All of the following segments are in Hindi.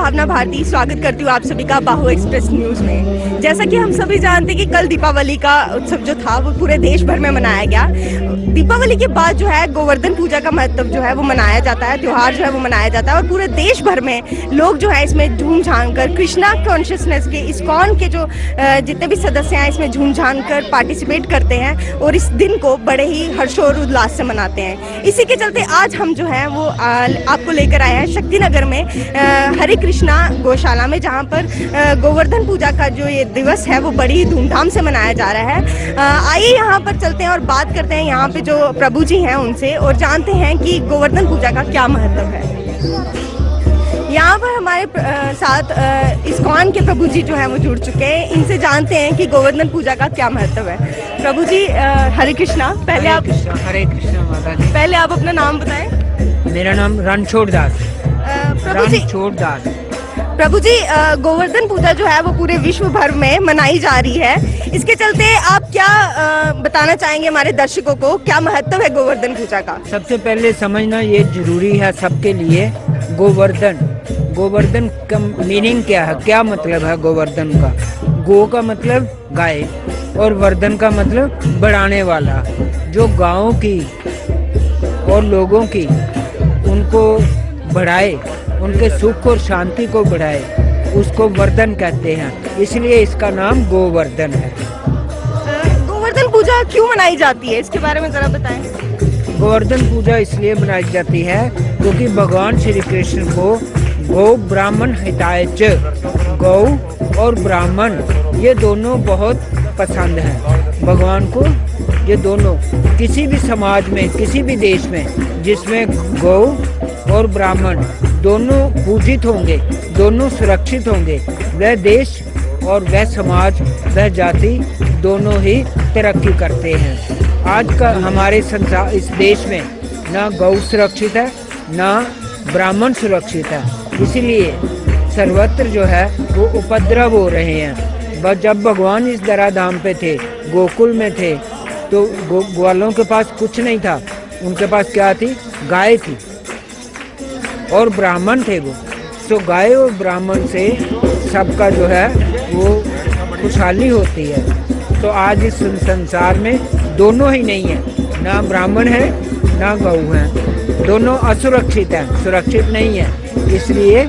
भावना भारती स्वागत करती हूँ आप सभी का बाहु एक्सप्रेस न्यूज में। जैसा कि हम सभी जानते हैं कि कल दीपावली का उत्सव जो था वो पूरे देश भर में मनाया गया। दीपावली के बाद जो है गोवर्धन पूजा का महत्व जो है वो मनाया जाता है, त्योहार जो है वो मनाया जाता है और पूरे देश भर में लोग जो है इसमें झूम झाम कर कृष्णा कॉन्शियसनेस के इस्कॉन के जो जितने भी सदस्य हैं इसमें झूम झाम कर पार्टिसिपेट करते हैं और इस दिन को बड़े ही हर्षोल्लास से मनाते हैं। इसी के चलते आज हम जो है वो आपको लेकर आए हैं शक्तिनगर में हरे कृष्णा गौशाला में, जहाँ पर गोवर्धन पूजा का जो ये दिवस है वो बड़ी धूमधाम से मनाया जा रहा है। आइए यहाँ पर चलते हैं और बात करते हैं यहाँ पे जो प्रभु जी हैं उनसे और जानते हैं कि गोवर्धन पूजा का क्या महत्व है। यहाँ पर हमारे साथ इस्कॉन के प्रभु जी जो हैं वो जुड़ चुके हैं, इनसे जानते हैं कि गोवर्धन पूजा का क्या महत्व है। प्रभु जी हरे कृष्णा, पहले आप हरे कृष्णा माता जी। पहले आप अपना नाम बताएं। मेरा नाम रणछोड़ दास। रणछोड़ दास। प्रभु जी गोवर्धन पूजा जो है वो पूरे विश्व भर में मनाई जा रही है, इसके चलते आप क्या बताना चाहेंगे हमारे दर्शकों को, क्या महत्व है गोवर्धन पूजा का? सबसे पहले समझना ये जरूरी है सबके लिए। गोवर्धन का मीनिंग क्या है, क्या मतलब है गोवर्धन का? गो का मतलब गाय और वर्धन का मतलब बढ़ाने वाला, जो गाँव की और लोगों की उनको बढ़ाए, उनके सुख और शांति को बढ़ाए, उसको वर्धन कहते हैं, इसलिए इसका नाम गोवर्धन है। गोवर्धन पूजा क्यों मनाई जाती है, इसके बारे में जरा बताएं। गोवर्धन पूजा इसलिए मनाई जाती है क्योंकि भगवान श्री कृष्ण को गौ ब्राह्मण हिताय च, गौ और ब्राह्मण ये दोनों बहुत पसंद हैं भगवान को। ये दोनों किसी भी समाज में, किसी भी देश में जिसमें गौ और ब्राह्मण दोनों पूजित होंगे, दोनों सुरक्षित होंगे, वह देश और वह समाज, वह जाति दोनों ही तरक्की करते हैं। आज का हमारे संसार इस देश में ना गौ सुरक्षित है ना ब्राह्मण सुरक्षित है, इसलिए सर्वत्र जो है वो उपद्रव हो रहे हैं। जब भगवान इस धराधाम पे थे, गोकुल में थे, तो ग्वालों के पास कुछ नहीं था, उनके पास क्या थी? गाय थी और ब्राह्मण थे वो। तो गाय और ब्राह्मण से सबका जो है वो खुशहाली होती है। तो आज इस संसार में दोनों ही नहीं है, ना ब्राह्मण है ना गौ है, दोनों असुरक्षित हैं, सुरक्षित नहीं है, इसलिए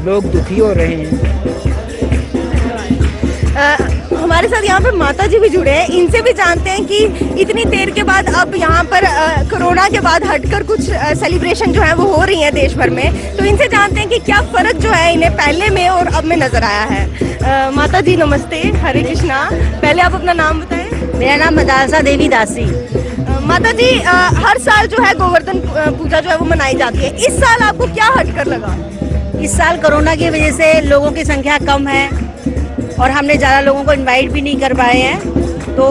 लोग दुखी हो रहे हैं। हमारे साथ यहाँ पर माता जी भी जुड़े हैं, इनसे भी जानते हैं कि इतनी देर के बाद अब यहाँ पर कोरोना के बाद हटकर कुछ सेलिब्रेशन जो है वो हो रही है देश भर में, तो इनसे जानते हैं कि क्या फर्क जो है इन्हें पहले में और अब में नजर आया है। माता जी नमस्ते, हरे कृष्णा, पहले आप अपना नाम बताएं। मेरा नाम मदासा देवी दासी। माता जी हर साल जो है गोवर्धन पूजा जो है वो मनाई जाती है, इस साल आपको क्या हटकर लगा? इस साल कोरोना की वजह से लोगों की संख्या कम है और हमने ज़्यादा लोगों को इनवाइट भी नहीं कर पाए हैं, तो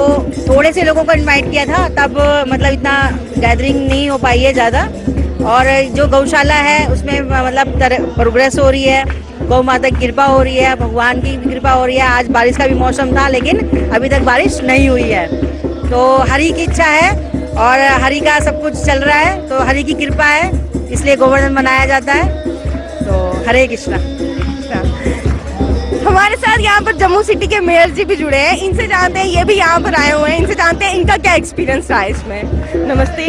थोड़े से लोगों को इनवाइट किया था, तब मतलब इतना गैदरिंग नहीं हो पाई है ज़्यादा। और जो गौशाला है उसमें मतलब प्रोग्रेस हो रही है, गौ माता की कृपा हो रही है, भगवान की भी कृपा हो रही है। आज बारिश का भी मौसम था लेकिन अभी तक बारिश नहीं हुई है, तो हरि की इच्छा है और हरि का सब कुछ चल रहा है, तो हरि की कृपा है, इसलिए गोवर्धन मनाया जाता है। तो हरे कृष्णा। हमारे साथ यहाँ पर जम्मू सिटी के मेयर जी भी जुड़े हैं, इनसे जानते हैं, ये भी यहाँ पर आए हुए हैं, इनसे जानते हैं इनका क्या एक्सपीरियंस रहा है इसमें। नमस्ते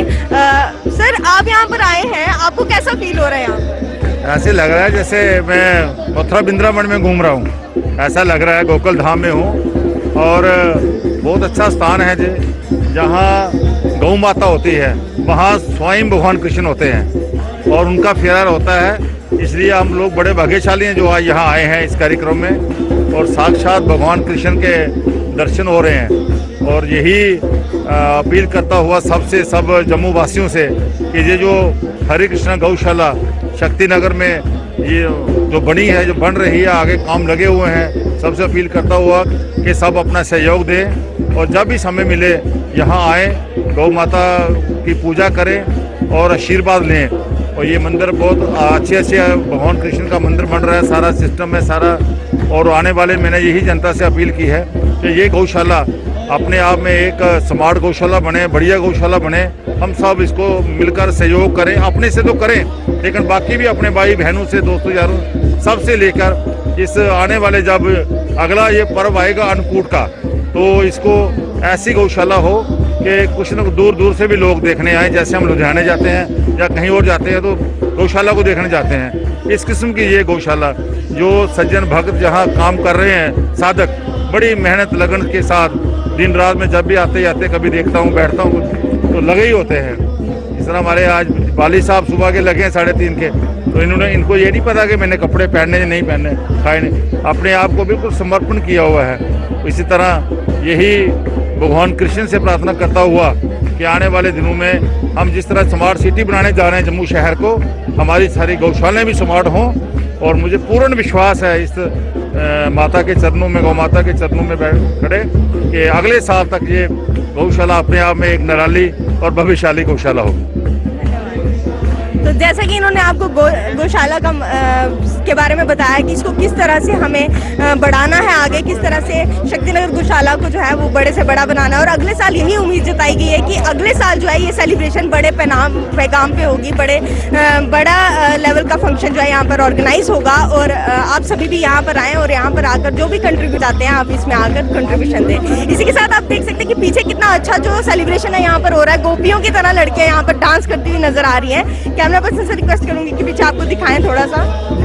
सर, आप यहाँ पर आए हैं, आपको कैसा फील हो रहा है यहाँ पर? ऐसे लग रहा है जैसे मैं मथुरा वृंदावन में घूम रहा हूँ, ऐसा लग रहा है गोकुल धाम में हूँ। और बहुत अच्छा स्थान है जहाँ गौ माता होती है, वहाँ स्वयं भगवान कृष्ण होते हैं और उनका फेरा होता है, इसलिए हम लोग बड़े भाग्यशाली हैं जो आज यहाँ आए हैं इस कार्यक्रम में और साक्षात भगवान कृष्ण के दर्शन हो रहे हैं। और यही अपील करता हुआ सबसे, सब जम्मू वासियों से कि ये जो हरे कृष्णा गौशाला शक्तिनगर में ये जो बनी है, जो बन रही है, आगे काम लगे हुए हैं, सबसे अपील करता हुआ कि सब अपना सहयोग दें और जब भी समय मिले यहाँ आए, गौ माता की पूजा करें और आशीर्वाद लें। और ये मंदिर बहुत अच्छे भगवान कृष्ण का मंदिर बन रहा है, सारा सिस्टम है सारा। और आने वाले मैंने यही जनता से अपील की है कि ये गौशाला अपने आप में एक स्मार्ट गौशाला बने, बढ़िया गौशाला बने। हम सब इसको मिलकर सहयोग करें, अपने से तो करें लेकिन बाकी भी अपने भाई बहनों से, दोस्तों यारों सबसे लेकर इस आने वाले जब अगला ये पर्व आएगा अन्नकूट का, तो इसको ऐसी गौशाला हो कि कुछ न दूर दूर से भी लोग देखने आए। जैसे हम लुधियाने जाते हैं या कहीं और जाते हैं तो गौशाला को देखने जाते हैं, इस किस्म की ये गौशाला जो सज्जन भक्त जहाँ काम कर रहे हैं, साधक बड़ी मेहनत लगन के साथ दिन रात में जब भी आते जाते कभी देखता हूँ, बैठता हूँ तो लगे ही होते हैं। इस तरह हमारे आज वाली साहब सुबह के लगे हैं 3:30 के, तो इनको ये नहीं पता कि मैंने कपड़े पहनने या नहीं पहनने, खाए नहीं, अपने आप को बिल्कुल समर्पण किया हुआ है। तो इसी तरह यही भगवान कृष्ण से प्रार्थना करता हुआ कि आने वाले दिनों में हम जिस तरह स्मार्ट सिटी बनाने जा रहे हैं जम्मू शहर को, हमारी सारी गौशालाएं भी स्मार्ट हों। और मुझे पूर्ण विश्वास है इस माता के चरणों में, गौ माता के चरणों में बैठ खड़े कि अगले साल तक ये गौशाला अपने आप में एक निराली और भविष्यशाली गौशाला होगी। तो जैसा कि इन्होंने आपको गौशाला का के बारे में बताया कि इसको किस तरह से हमें बढ़ाना है आगे, किस तरह से शक्तिनगर गौशाला को जो है वो बड़े से बड़ा बनाना है। और अगले साल यही उम्मीद जताई गई है कि अगले साल जो है ये सेलिब्रेशन बड़े पैगाम पे होगी, बड़ा लेवल का फंक्शन जो है यहाँ पर ऑर्गेनाइज होगा। और आप सभी भी यहाँ पर आएँ और यहाँ पर आकर जो भी कंट्रीब्यूट आते हैं आप इसमें आकर कंट्रीब्यूशन दें। इसी के साथ आप देख सकते हैं कि पीछे कितना अच्छा जो सेलिब्रेशन है यहाँ पर हो रहा है। गोपियों की तरह लड़कियाँ यहाँ पर डांस करती हुई नजर आ रही हैं। कैमरा पर्सन से रिक्वेस्ट करूंगी कि पीछे आपको दिखाएं थोड़ा सा।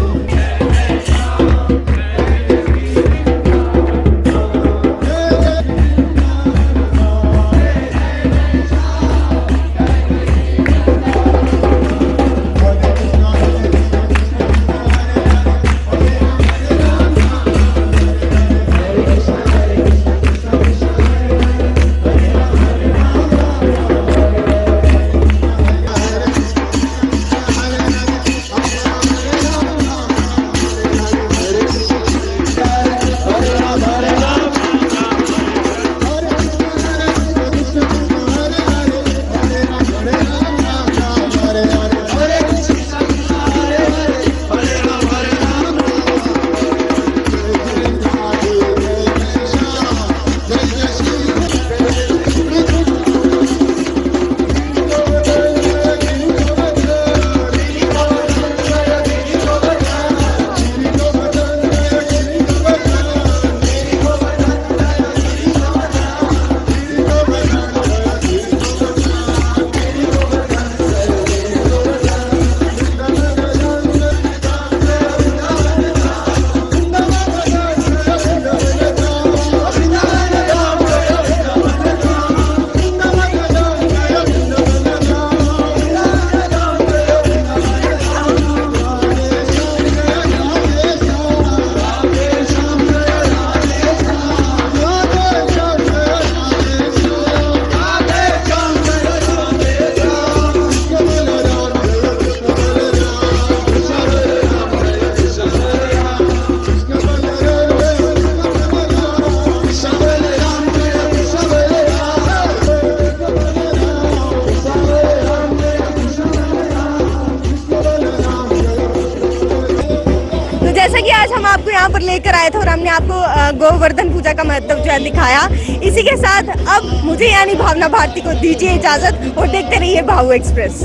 जैसा कि आज हम आपको यहाँ पर लेकर आए थे और हमने आपको गोवर्धन पूजा का महत्व जो है दिखाया। इसी के साथ अब मुझे यानी भावना भारती को दीजिए इजाजत और देखते रहिए भावु एक्सप्रेस।